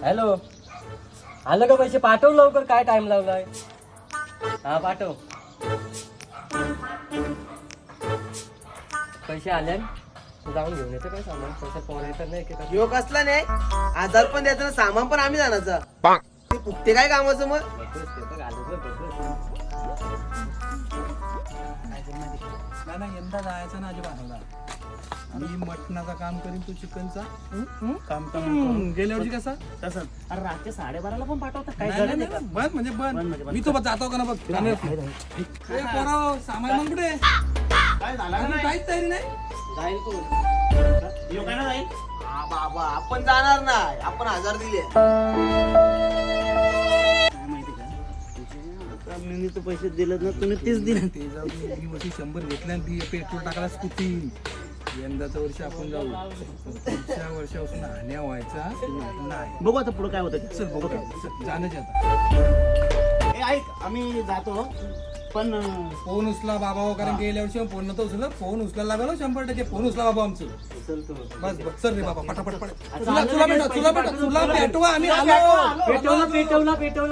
Hello, आलं का पैसे? पाठव लवकर, काय टाइम लावलाय? हा पाठव. पैसे आले, जाऊन घेऊन येतो. काय सामान पैसे पोर येतात नाही का? योग असला नाही, आजार पण द्यायचं ना, सामान पण आम्ही जाण्याचं. ते फुकते काय कामाचं मग? नाही यंदा जायचं ना अजिबात. मी मटणाचं काम करीन, तू चिकनचा काम गेल्या वर्षी कसं तसं. अरे रात्री 12:30ला पण पाठवतात. काय नाही, गरज नाही, आहे का? बंद म्हणजे बंद. मी तो जातो का ना बघ. ए, पोराव, सामान मग कुठे? काय झालं अजून काहीच तयारी नाही. जाईल तू जाईल. हा बाबा, आपण जाणार नाही, आपण 1000 दिले. मी तर पैसे दिले ना, तुम्ही 30 दिले. ते जाऊ दे, ही वर्षी 100 घेतल्या आणि ती पेट्रोल टाकायला स्कूटी. यंदाचं वर्ष आपण जाऊ. पुढच्या वर्षापासून हाण्या व्हायचा नाही. बघू आता पुढे काय होतं. चल बघू जाण्याचे आता. ऐक, आम्ही जातो पण फोन उचला बाबा, कारण गेल्या वर्षी फोन नव्हता उचलला. फोन उचलायला लागलो 100%. फोन उचला बाबा आमचं. बस बस चल रे बाबा, पटापट. तुला भेटवा, आम्ही आलो. पेटवलं.